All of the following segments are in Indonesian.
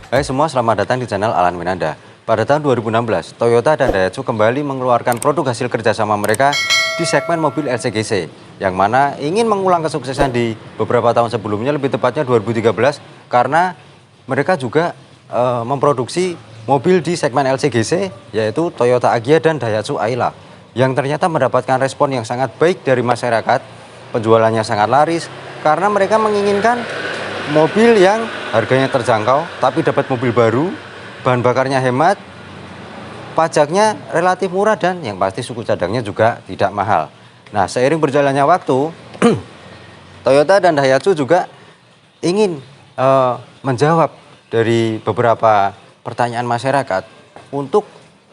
Hai semua, selamat datang di channel Alan Winanda. Pada tahun 2016, Toyota dan Daihatsu kembali mengeluarkan produk hasil kerjasama mereka di segmen mobil LCGC, yang mana ingin mengulang kesuksesan di beberapa tahun sebelumnya, lebih tepatnya 2013, karena mereka juga memproduksi mobil di segmen LCGC, yaitu Toyota Agya dan Daihatsu Ayla, yang ternyata mendapatkan respon yang sangat baik dari masyarakat. Penjualannya sangat laris, karena mereka menginginkan mobil yang harganya terjangkau, tapi dapat mobil baru, bahan bakarnya hemat, pajaknya relatif murah, dan yang pasti suku cadangnya juga tidak mahal. Nah, seiring berjalannya waktu, Toyota dan Daihatsu juga ingin menjawab dari beberapa pertanyaan masyarakat untuk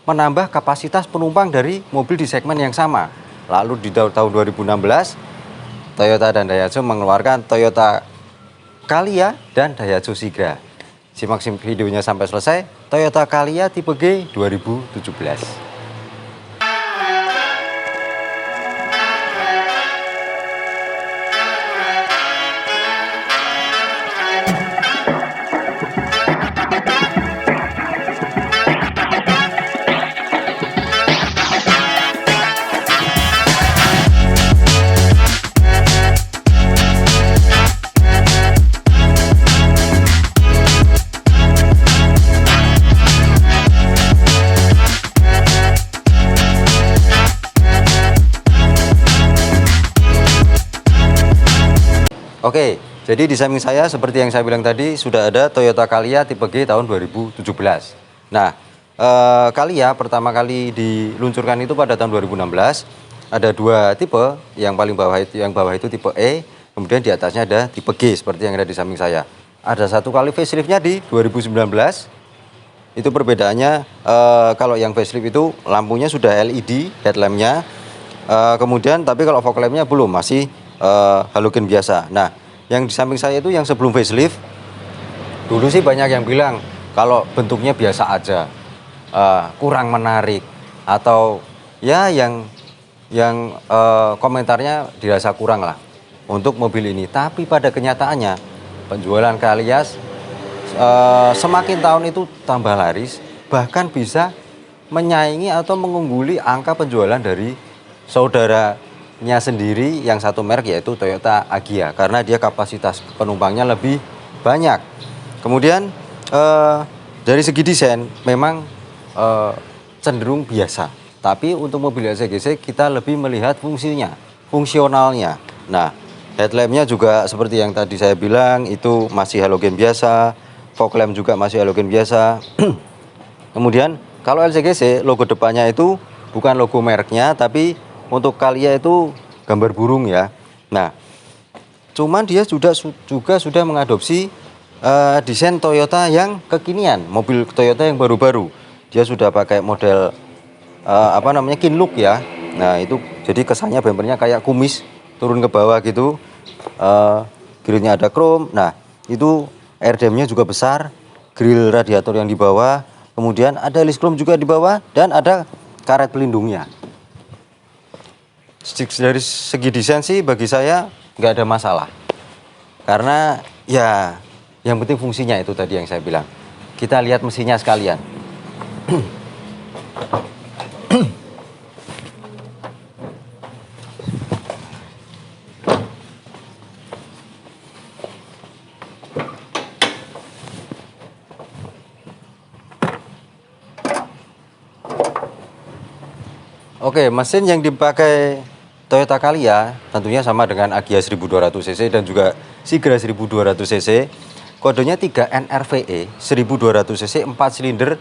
menambah kapasitas penumpang dari mobil di segmen yang sama. Lalu di tahun 2016, Toyota dan Daihatsu mengeluarkan Toyota Calya dan Daihatsu Sigra. Simak videonya sampai selesai. Toyota Calya tipe G 2017. Oke, jadi di samping saya seperti yang saya bilang tadi sudah ada Toyota Calya tipe G tahun 2017. Nah, Calya pertama kali diluncurkan itu pada tahun 2016. Ada dua tipe, yang paling bawah itu tipe E, kemudian di atasnya ada tipe G seperti yang ada di samping saya. Ada satu kali faceliftnya di 2019. Itu perbedaannya, kalau yang facelift itu lampunya sudah LED headlampnya, kemudian tapi kalau fog lampnya belum, masih halogen biasa. Nah, yang di samping saya itu yang sebelum facelift, dulu sih banyak yang bilang kalau bentuknya biasa aja, kurang menarik, atau ya yang komentarnya dirasa kurang lah untuk mobil ini. Tapi pada kenyataannya penjualan Calya semakin tahun itu tambah laris, bahkan bisa menyaingi atau mengungguli angka penjualan dari saudaranya sendiri yang satu merek, yaitu Toyota Agya, karena dia kapasitas penumpangnya lebih banyak. Kemudian dari segi desain memang cenderung biasa, tapi untuk mobil LCGC kita lebih melihat fungsionalnya. Nah, headlampnya juga seperti yang tadi saya bilang, itu masih halogen biasa, fog lamp juga masih halogen biasa. Kemudian kalau LCGC logo depannya itu bukan logo mereknya, tapi untuk Calya itu gambar burung ya. Nah, cuman dia juga sudah mengadopsi desain Toyota yang kekinian, mobil Toyota yang baru-baru. Dia sudah pakai model kin look ya. Nah, itu jadi kesannya bempernya kayak kumis turun ke bawah gitu. Grillnya ada chrome. Nah, itu airdampnya juga besar, grill radiator yang di bawah, kemudian ada list chrome juga di bawah, dan ada karet pelindungnya. Dari segi desain sih bagi saya nggak ada masalah, karena ya yang penting fungsinya itu tadi yang saya bilang. Kita lihat mesinnya sekalian. Oke, mesin yang dipakai Toyota Calya tentunya sama dengan Agya 1200 cc dan juga Sigra 1200 cc. Kodenya 3NRVE 1200 cc, 4 silinder,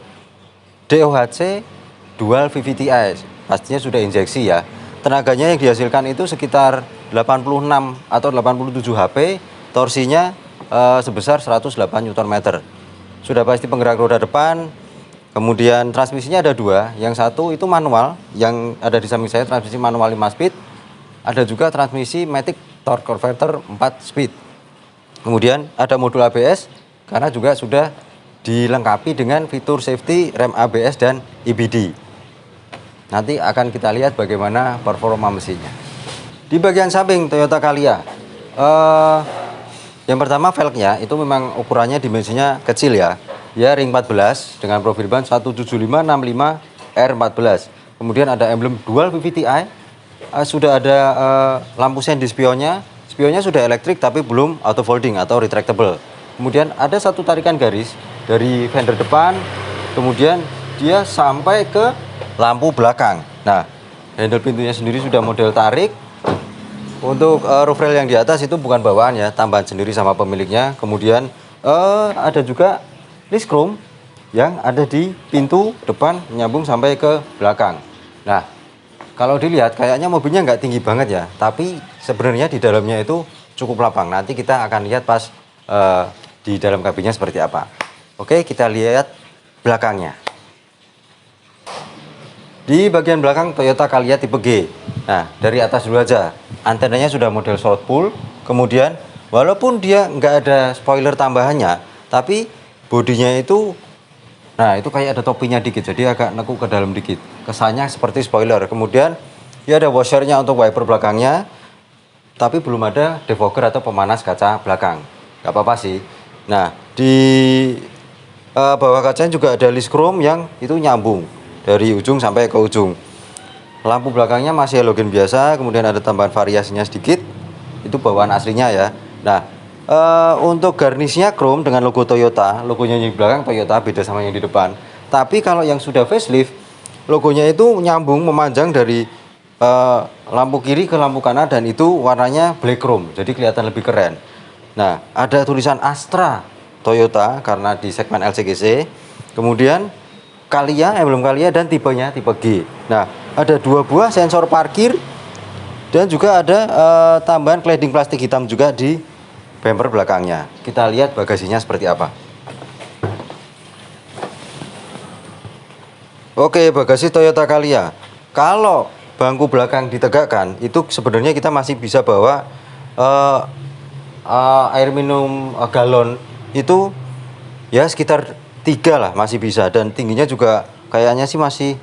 DOHC dual VVT-i. Pastinya sudah injeksi ya. Tenaganya yang dihasilkan itu sekitar 86 atau 87 HP, torsinya sebesar 108 Nm. Sudah pasti penggerak roda depan. Kemudian transmisinya ada dua, yang satu itu manual, yang ada di samping saya transmisi manual 5 speed. Ada juga transmisi Matic Torque Converter 4 speed. Kemudian ada modul ABS, karena juga sudah dilengkapi dengan fitur safety, rem ABS dan EBD. Nanti akan kita lihat bagaimana performa mesinnya. Di bagian samping Toyota Calya, yang pertama velgnya itu memang ukurannya dimensinya kecil ya. ya ring 14 dengan profil ban 17565R14. Kemudian ada emblem dual VVTi, sudah ada lampu sen di spionnya. Spionnya sudah elektrik tapi belum auto folding atau retractable. Kemudian ada satu tarikan garis dari fender depan, kemudian dia sampai ke lampu belakang. Nah, handle pintunya sendiri sudah model tarik. Untuk roof rail yang di atas itu bukan bawaan ya, tambahan sendiri sama pemiliknya. Kemudian ada juga list chrome yang ada di pintu depan menyambung sampai ke belakang. Nah, kalau dilihat kayaknya mobilnya nggak tinggi banget ya, tapi sebenarnya di dalamnya itu cukup lapang. Nanti kita akan lihat pas di dalam kabinnya seperti apa. Oke, kita lihat belakangnya. Di bagian belakang Toyota Calya tipe G. Nah, dari atas dulu aja. Antenanya sudah model South Pole. Kemudian, walaupun dia nggak ada spoiler tambahannya, tapi bodinya itu, nah itu kayak ada topinya dikit, jadi agak nekuk ke dalam dikit. Kesannya seperti spoiler. Kemudian, dia ada washernya untuk wiper belakangnya, tapi belum ada defogger atau pemanas kaca belakang. Nggak apa-apa sih. Nah, di bawah kacanya juga ada list chrome yang itu nyambung dari ujung sampai ke ujung. Lampu belakangnya masih halogen biasa, kemudian ada tambahan variasinya sedikit. Itu bawaan aslinya ya. Nah, untuk garnisnya chrome dengan logo Toyota, logonya yang di belakang Toyota beda sama yang di depan. Tapi kalau yang sudah facelift, logonya itu nyambung memanjang dari lampu kiri ke lampu kanan dan itu warnanya black chrome, jadi kelihatan lebih keren. Nah, ada tulisan Astra Toyota karena di segmen LCGC. Kemudian Calya, emblem Calya dan tipenya tipe G. Nah, ada 2 buah sensor parkir dan juga ada tambahan cladding plastik hitam juga di bumper belakangnya. Kita lihat bagasinya seperti apa. Oke, bagasi Toyota Calya. Kalau bangku belakang ditegakkan, itu sebenarnya kita masih bisa bawa air minum galon itu ya sekitar 3 lah masih bisa, dan tingginya juga kayaknya sih masih,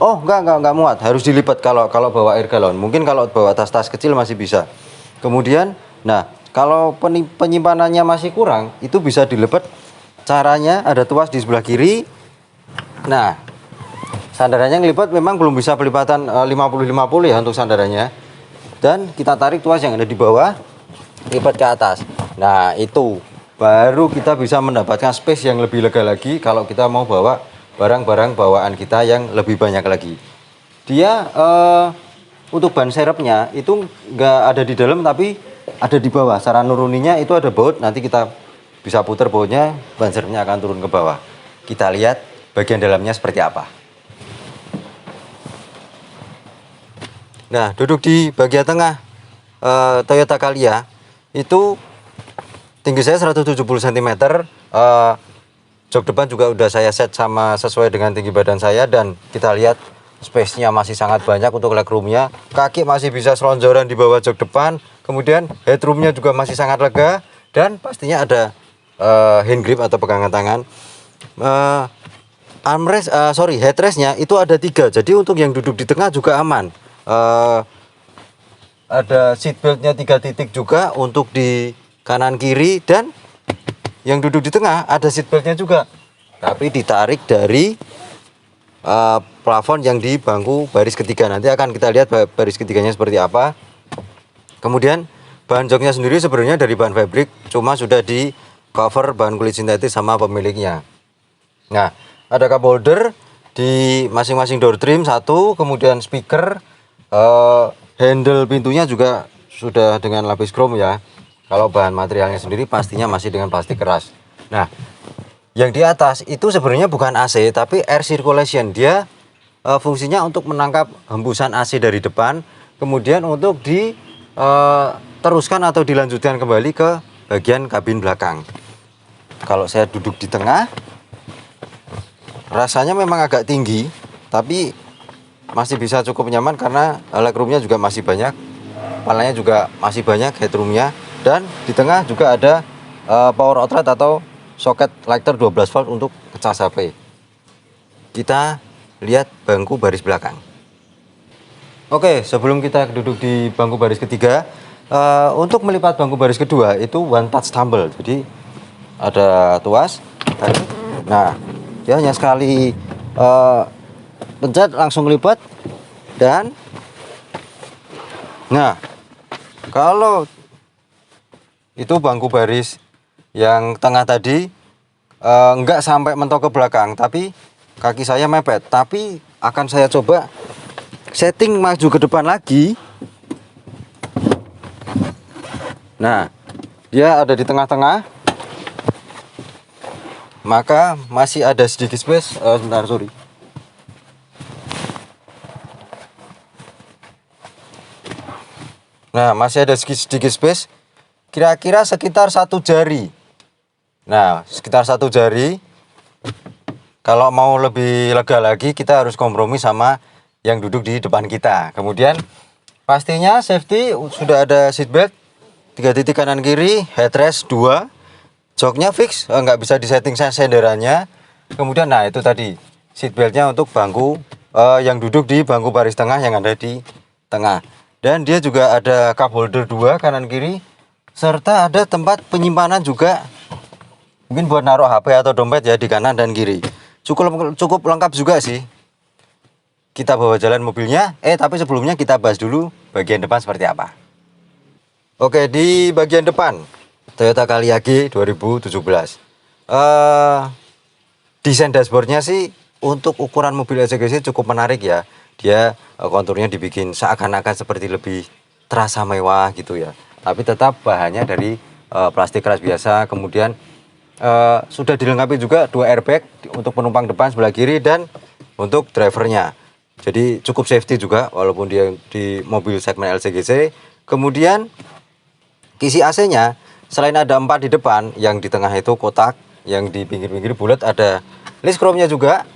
oh enggak muat, harus dilipat kalau bawa air galon. Mungkin kalau bawa tas-tas kecil masih bisa. Kemudian, nah kalau penyimpanannya masih kurang, itu bisa dilipat. Caranya ada tuas di sebelah kiri. Nah, sandarannya ngelipat memang belum bisa pelipatan 50-50 ya untuk sandarannya. Dan kita tarik tuas yang ada di bawah, lipat ke atas. Nah, itu baru kita bisa mendapatkan space yang lebih lega lagi kalau kita mau bawa barang-barang bawaan kita yang lebih banyak lagi. Dia untuk ban serepnya itu nggak ada di dalam tapi ada di bawah. Cara nuruninya itu ada baut, nanti kita bisa putar bautnya, ban serepnya akan turun ke bawah. Kita lihat bagian dalamnya seperti apa. Nah, duduk di bagian tengah Toyota Calya itu tinggi saya 170 cm, jok depan juga udah saya set sama sesuai dengan tinggi badan saya, dan kita lihat space-nya masih sangat banyak untuk legroomnya. Kaki masih bisa selonjoran di bawah jok depan, kemudian headroomnya juga masih sangat lega, dan pastinya ada hand grip atau pegangan tangan. Headrestnya itu ada 3, jadi untuk yang duduk di tengah juga aman. Ada seat beltnya 3 titik juga untuk di kanan kiri, dan yang duduk di tengah ada seat beltnya juga, tapi ditarik dari plafon yang di bangku baris ketiga. Nanti akan kita lihat baris ketiganya seperti apa. Kemudian bahan joknya sendiri sebenarnya dari bahan fabric, cuma sudah di cover bahan kulit sintetis sama pemiliknya. Nah, ada cup holder di masing-masing door trim 1, kemudian speaker, handle pintunya juga sudah dengan lapis chrome ya. Kalau bahan materialnya sendiri pastinya masih dengan plastik keras. Nah, yang di atas itu sebenarnya bukan AC tapi air circulation. Dia fungsinya untuk menangkap hembusan AC dari depan, kemudian untuk diteruskan atau dilanjutkan kembali ke bagian kabin belakang. Kalau saya duduk di tengah, rasanya memang agak tinggi, tapi masih bisa cukup nyaman karena legroomnya juga masih banyak, kepalanya juga masih banyak, headroomnya. Dan di tengah juga ada power outlet atau soket lighter 12 volt untuk cas HP. Kita lihat bangku baris belakang. Oke, sebelum kita duduk di bangku baris ketiga, untuk melipat bangku baris kedua itu one touch tumble. Jadi ada tuas, Nah, dia hanya sekali pencet langsung lipat. Dan nah, kalau itu bangku baris yang tengah tadi enggak sampai mentok ke belakang, tapi kaki saya mepet. Tapi akan saya coba setting maju ke depan lagi. Nah, dia ada di tengah-tengah, maka masih ada sedikit space. Sebentar, sorry. Nah, masih ada sedikit space, kira-kira sekitar 1 jari. Nah, sekitar 1 jari. Kalau mau lebih lega lagi, kita harus kompromi sama yang duduk di depan kita. Kemudian pastinya safety sudah ada seat belt 3 titik kanan kiri, headrest 2, joknya fix, nggak bisa disetting senderannya. Kemudian nah itu tadi seat beltnya untuk bangku yang duduk di bangku baris tengah yang ada di tengah. Dan dia juga ada cup holder 2 kanan kiri, serta ada tempat penyimpanan juga, mungkin buat naruh HP atau dompet ya, di kanan dan kiri. Cukup lengkap juga sih. Kita bawa jalan mobilnya. Tapi sebelumnya kita bahas dulu bagian depan seperti apa. Oke, di bagian depan Toyota Calya G 2017. Desain dashboardnya sih untuk ukuran mobil SCGC cukup menarik ya. Dia konturnya dibikin seakan-akan seperti lebih terasa mewah gitu ya. Tapi tetap bahannya dari plastik keras biasa. Kemudian sudah dilengkapi juga 2 airbag untuk penumpang depan sebelah kiri dan untuk drivernya. Jadi cukup safety juga walaupun dia di mobil segmen LCGC. Kemudian kisi AC-nya selain ada 4 di depan, yang di tengah itu kotak, yang di pinggir-pinggir bulat ada list chrome-nya juga.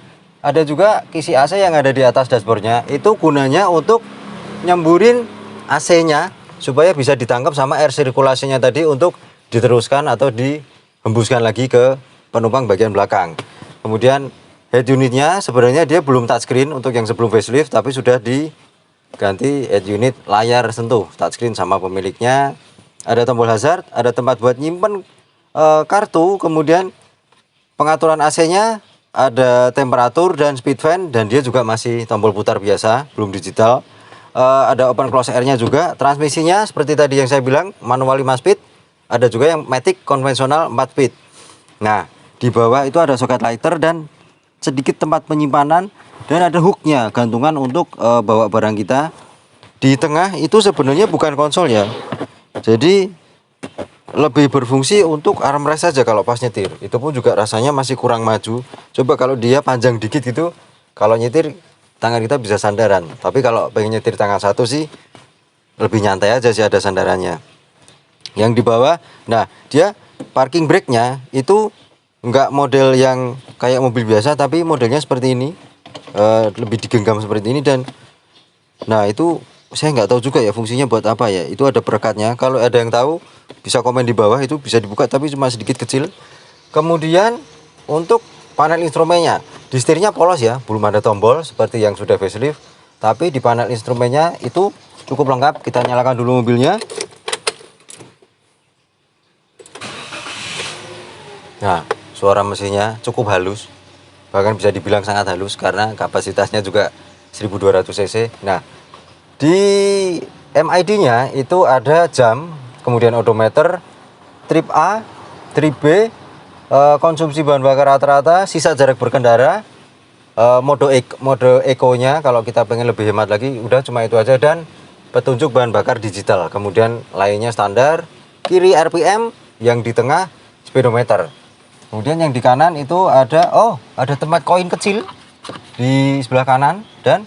Ada juga kisi AC yang ada di atas dashboardnya. Itu gunanya untuk nyemburin AC-nya supaya bisa ditangkap sama air sirkulasinya tadi untuk diteruskan atau dihembuskan lagi ke penumpang bagian belakang. Kemudian head unitnya sebenarnya dia belum touchscreen untuk yang sebelum facelift, tapi sudah diganti head unit layar sentuh touchscreen sama pemiliknya. Ada tombol hazard, ada tempat buat nyimpen kartu, kemudian pengaturan AC-nya, ada temperatur dan speed fan, dan dia juga masih tombol putar biasa, belum digital. Ada open close air-nya juga. Transmisinya seperti tadi yang saya bilang, manual 5 speed, ada juga yang matic konvensional 4 speed. Nah, di bawah itu ada soket lighter dan sedikit tempat penyimpanan, dan ada hooknya, gantungan untuk bawa barang kita. Di tengah itu sebenarnya bukan konsol ya, jadi lebih berfungsi untuk armrest saja kalau pas nyetir. Itu pun juga rasanya masih kurang maju. Coba kalau dia panjang dikit gitu, kalau nyetir tangan kita bisa sandaran. Tapi kalau pengen nyetir tangan satu sih lebih nyantai aja sih, ada sandarannya. Yang di bawah, nah dia parking brake-nya itu nggak model yang kayak mobil biasa, tapi modelnya seperti ini, lebih digenggam seperti ini. Dan nah itu saya nggak tahu juga ya fungsinya buat apa ya. Itu ada perekatnya, kalau ada yang tahu bisa komen di bawah. Itu bisa dibuka tapi cuma sedikit kecil. Kemudian untuk panel instrumennya, di setirnya polos ya, belum ada tombol seperti yang sudah facelift. Tapi di panel instrumennya itu cukup lengkap. Kita nyalakan dulu mobilnya. Nah, suara mesinnya cukup halus, bahkan bisa dibilang sangat halus karena kapasitasnya juga 1200 cc. Nah, di MID-nya itu ada jam, kemudian odometer, trip A, trip B, konsumsi bahan bakar rata-rata, sisa jarak berkendara, mode eco-nya kalau kita pengen lebih hemat lagi, udah cuma itu aja. Dan petunjuk bahan bakar digital. Kemudian lainnya standar, kiri RPM, yang di tengah speedometer. Kemudian yang di kanan itu ada tempat koin kecil di sebelah kanan, dan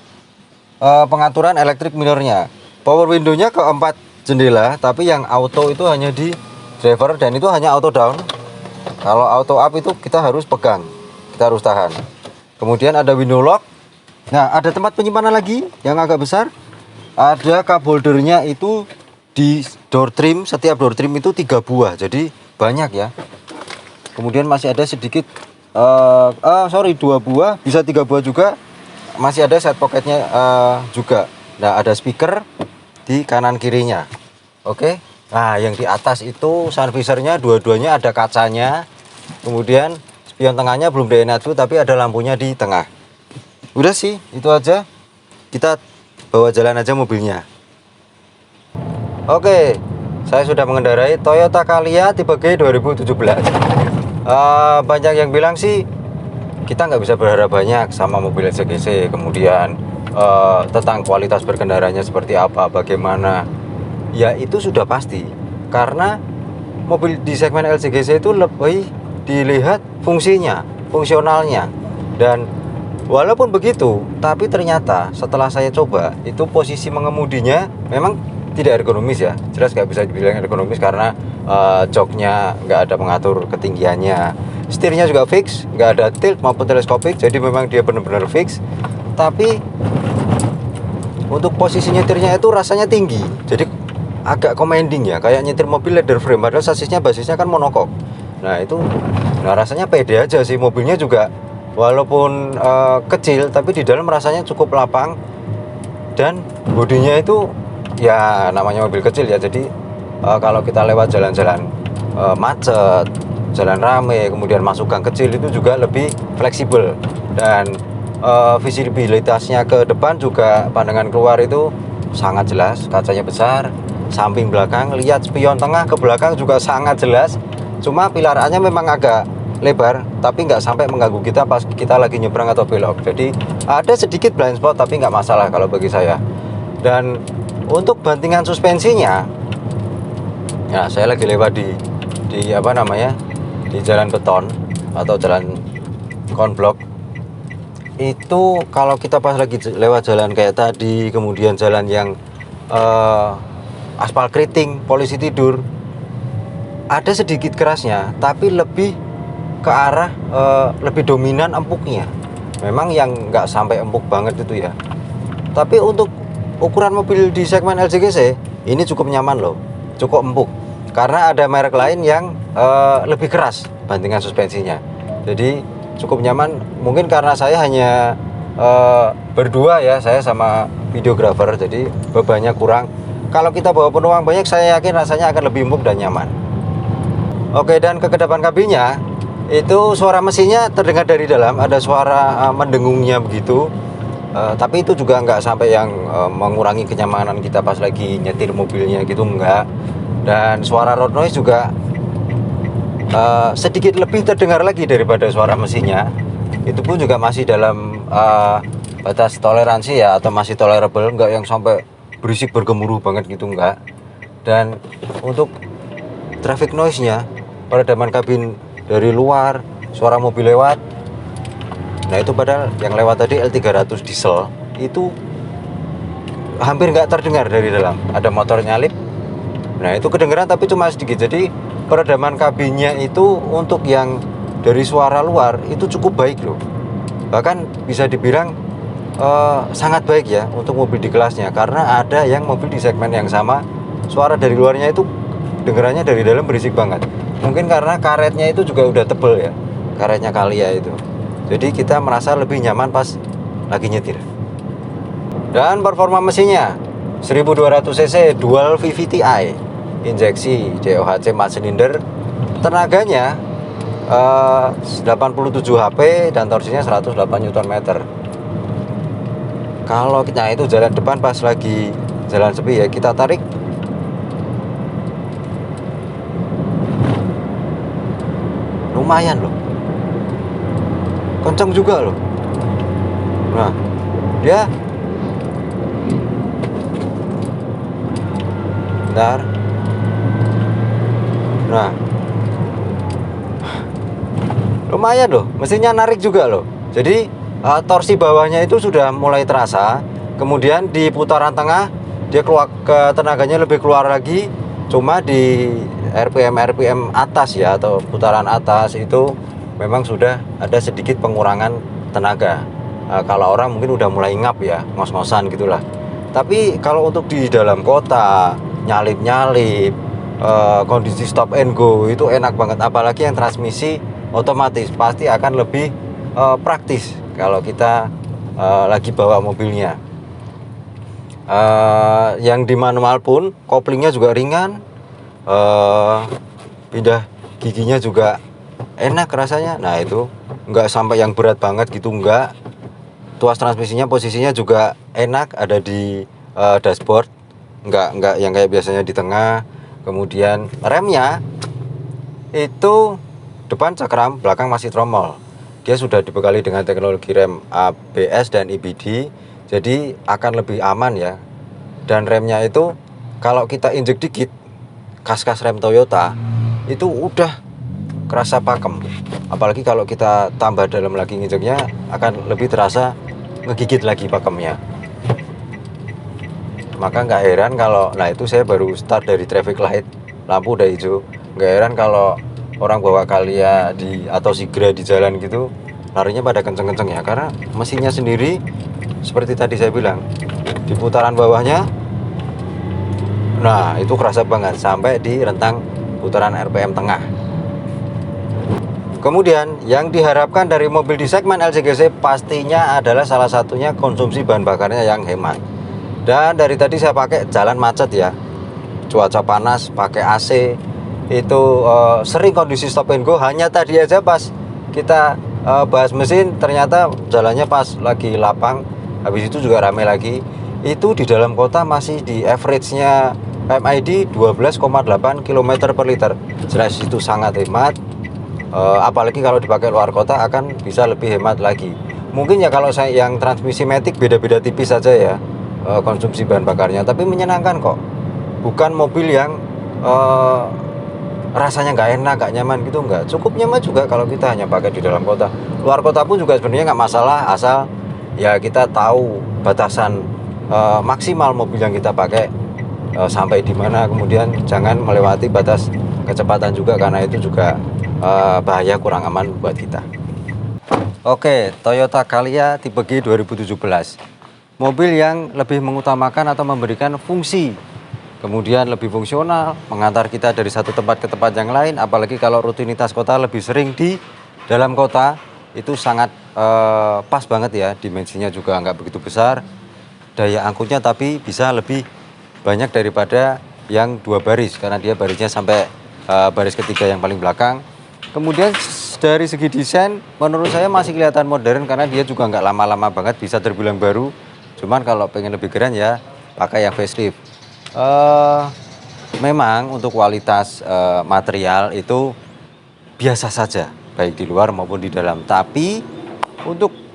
pengaturan elektrik minornya. Power window-nya ke 4 jendela, tapi yang auto itu hanya di driver, dan itu hanya auto down. Kalau auto up itu kita harus pegang, kita harus tahan. Kemudian ada window lock. Nah, ada tempat penyimpanan lagi yang agak besar. Ada cup holdernya itu di door trim. Setiap door trim itu 3 buah, jadi banyak ya. Kemudian masih ada sedikit 2 buah, bisa 3 buah juga. Masih ada side pocketnya juga. Nah, ada speaker di kanan kirinya. Oke. Nah, yang di atas itu sun visornya dua-duanya ada kacanya. Kemudian spion tengahnya belum dienatsu tapi ada lampunya di tengah. Udah sih, itu aja. Kita bawa jalan aja mobilnya. Oke, saya sudah mengendarai Toyota Calya tipe G 2017. Banyak yang bilang sih kita nggak bisa berharap banyak sama mobil LCGC. Kemudian tentang kualitas berkendaranya seperti apa, bagaimana. Ya itu sudah pasti. Karena mobil di segmen LCGC itu lebih dilihat fungsinya, fungsionalnya. Dan walaupun begitu, tapi ternyata setelah saya coba, itu posisi mengemudinya memang tidak ergonomis ya. Jelas nggak bisa dibilang ergonomis karena joknya nggak ada pengatur ketinggiannya. Setirnya juga fix, nggak ada tilt maupun teleskopik, jadi memang dia benar-benar fix. Tapi untuk posisi nyetirnya itu rasanya tinggi, jadi agak commanding ya, kayak nyetir mobil leather frame, padahal sasisnya basisnya kan monokok. Nah itu, nah rasanya pede aja sih. Mobilnya juga walaupun kecil, tapi di dalam rasanya cukup lapang. Dan bodinya itu ya namanya mobil kecil ya, jadi kalau kita lewat jalan-jalan macet, jalan rame, kemudian masuk gang kecil itu juga lebih fleksibel. Dan visibilitasnya ke depan juga, pandangan keluar itu sangat jelas, kacanya besar, samping belakang, lihat spion tengah ke belakang juga sangat jelas. Cuma pilarannya memang agak lebar, tapi nggak sampai mengganggu kita pas kita lagi nyebrang atau belok. Jadi ada sedikit blind spot, tapi nggak masalah kalau bagi saya. Dan untuk bantingan suspensinya, ya saya lagi lewat di apa namanya, di jalan beton atau jalan konblok. Itu kalau kita pas lagi lewat jalan kayak tadi, kemudian jalan yang aspal keriting, polisi tidur, ada sedikit kerasnya, tapi lebih ke arah lebih dominan empuknya. Memang yang nggak sampai empuk banget itu ya. Tapi untuk ukuran mobil di segmen LCGC ini cukup nyaman loh, cukup empuk. Karena ada merek lain yang lebih keras bantingan suspensinya. Jadi cukup nyaman. Mungkin karena saya hanya berdua ya, saya sama videographer, jadi bebannya kurang. Kalau kita bawa penumpang banyak, saya yakin rasanya akan lebih empuk dan nyaman. Oke, dan kekedapan kabinnya itu suara mesinnya terdengar dari dalam, ada suara mendengungnya begitu. Tapi itu juga nggak sampai yang mengurangi kenyamanan kita pas lagi nyetir mobilnya gitu, enggak. Dan suara road noise juga sedikit lebih terdengar lagi daripada suara mesinnya. Itu pun juga masih dalam batas toleransi ya, atau masih tolerable, nggak yang sampai berisik bergemuruh banget gitu, enggak. Dan untuk traffic noise-nya, peredaman kabin dari luar, suara mobil lewat, nah itu padahal yang lewat tadi L300 diesel itu hampir nggak terdengar dari dalam. Ada motor nyalip, nah itu kedengeran tapi cuma sedikit. Jadi peredaman kabinnya itu untuk yang dari suara luar itu cukup baik loh. Bahkan bisa dibilang sangat baik ya untuk mobil di kelasnya. Karena ada yang mobil di segmen yang sama, suara dari luarnya itu dengerannya dari dalam berisik banget. Mungkin karena karetnya itu juga udah tebel ya, karetnya Calya itu. Jadi kita merasa lebih nyaman pas lagi nyetir. Dan performa mesinnya 1200 cc dual VVT-i, injeksi DOHC 4 silinder, tenaganya 87 HP dan torsinya 108 Nm. Kalau kita itu jalan depan pas lagi jalan sepi ya, kita tarik, lumayan loh, kenceng juga loh. Nah dia, bentar, nah lumayan loh, mesinnya narik juga loh. Jadi torsi bawahnya itu sudah mulai terasa. Kemudian di putaran tengah dia keluar, ke tenaganya lebih keluar lagi. Cuma di RPM atas ya, atau putaran atas itu memang sudah ada sedikit pengurangan tenaga. Kalau orang mungkin udah mulai ngap ya, ngos-ngosan gitulah. Tapi kalau untuk di dalam kota, nyalip-nyalip, kondisi stop and go itu enak banget. Apalagi yang transmisi otomatis pasti akan lebih praktis kalau kita lagi bawa mobilnya. Yang di manual pun koplingnya juga ringan, pindah giginya juga enak rasanya. Nah itu nggak sampai yang berat banget gitu, nggak. Tuas transmisinya posisinya juga enak, ada di dashboard, nggak yang kayak biasanya di tengah. Kemudian remnya itu depan cakram, belakang masih tromol. Dia sudah dibekali dengan teknologi rem ABS dan EBD, jadi akan lebih aman ya. Dan remnya itu kalau kita injek dikit, kas-kas rem Toyota itu udah kerasa pakem. Apalagi kalau kita tambah dalam lagi nginjeknya, akan lebih terasa ngegigit lagi pakemnya. Maka nggak heran kalau, nah itu saya baru start dari traffic light, lampu udah hijau. Nggak heran kalau orang bawa Calya atau Sigra di jalan gitu, larinya pada kenceng-kenceng ya, karena mesinnya sendiri seperti tadi saya bilang, di putaran bawahnya, nah itu kerasa banget sampai di rentang putaran RPM tengah. Kemudian yang diharapkan dari mobil di segmen LCGC pastinya adalah salah satunya konsumsi bahan bakarnya yang hemat. Dan dari tadi saya pakai jalan macet ya, cuaca panas, pakai AC, itu sering kondisi stop and go. Hanya tadi aja pas kita bahas mesin, ternyata jalannya pas lagi lapang, habis itu juga rame lagi. Itu di dalam kota masih di average-nya PMID 12,8 km per liter. Jelas itu sangat hemat. Apalagi kalau dipakai luar kota akan bisa lebih hemat lagi. Mungkin ya kalau saya yang transmisi matic beda-beda tipis saja ya konsumsi bahan bakarnya, tapi menyenangkan kok. Bukan mobil yang rasanya nggak enak, nggak nyaman gitu, nggak. Cukup nyaman juga kalau kita hanya pakai di dalam kota. Luar kota pun juga sebenarnya nggak masalah, asal ya kita tahu batasan maksimal mobil yang kita pakai sampai di mana, kemudian jangan melewati batas kecepatan juga, karena itu juga bahaya, kurang aman buat kita. Oke, Toyota Calya tipe G 2017, mobil yang lebih mengutamakan atau memberikan fungsi, kemudian lebih fungsional, mengantar kita dari satu tempat ke tempat yang lain. Apalagi kalau rutinitas kota lebih sering di dalam kota, itu sangat pas banget ya. Dimensinya juga nggak begitu besar, daya angkutnya tapi bisa lebih banyak daripada yang 2 baris, karena dia barisnya sampai baris ketiga yang paling belakang. Kemudian dari segi desain menurut saya masih kelihatan modern, karena dia juga nggak lama-lama banget, bisa terbilang baru. Cuman kalau pengen lebih keren ya pakai yang facelift. Memang untuk kualitas material itu biasa saja, baik di luar maupun di dalam. Tapi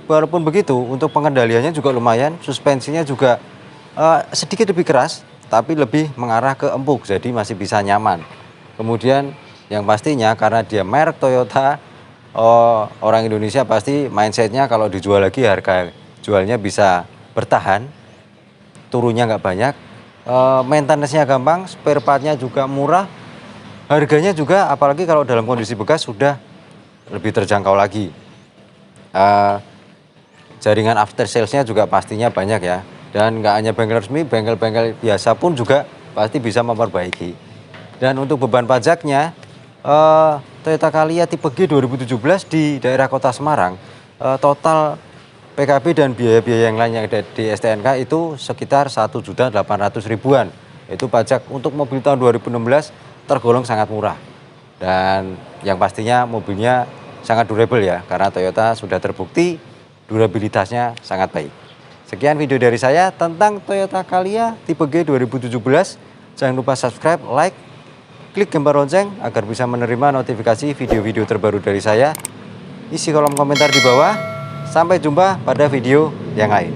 walaupun begitu, untuk pengendaliannya juga lumayan. Suspensinya juga sedikit lebih keras, tapi lebih mengarah ke empuk, jadi masih bisa nyaman. Kemudian yang pastinya karena dia merek Toyota, orang Indonesia pasti mindsetnya kalau dijual lagi harga jualnya bisa bertahan, turunnya nggak banyak, maintenance-nya gampang, spare part-nya juga murah, harganya juga apalagi kalau dalam kondisi bekas sudah lebih terjangkau lagi. Jaringan after sales-nya juga pastinya banyak ya, dan nggak hanya bengkel resmi, bengkel-bengkel biasa pun juga pasti bisa memperbaiki. Dan untuk beban pajaknya, Toyota Calya tipe G 2017 di daerah kota Semarang, total PKB dan biaya-biaya yang lain yang ada di STNK itu sekitar 1.800.000-an. Itu pajak untuk mobil tahun 2016 tergolong sangat murah. Dan yang pastinya mobilnya sangat durable ya, karena Toyota sudah terbukti durabilitasnya sangat baik. Sekian video dari saya tentang Toyota Calya tipe G 2017. Jangan lupa subscribe, like, klik gambar lonceng agar bisa menerima notifikasi video-video terbaru dari saya. Isi kolom komentar di bawah. Sampai jumpa pada video yang lain.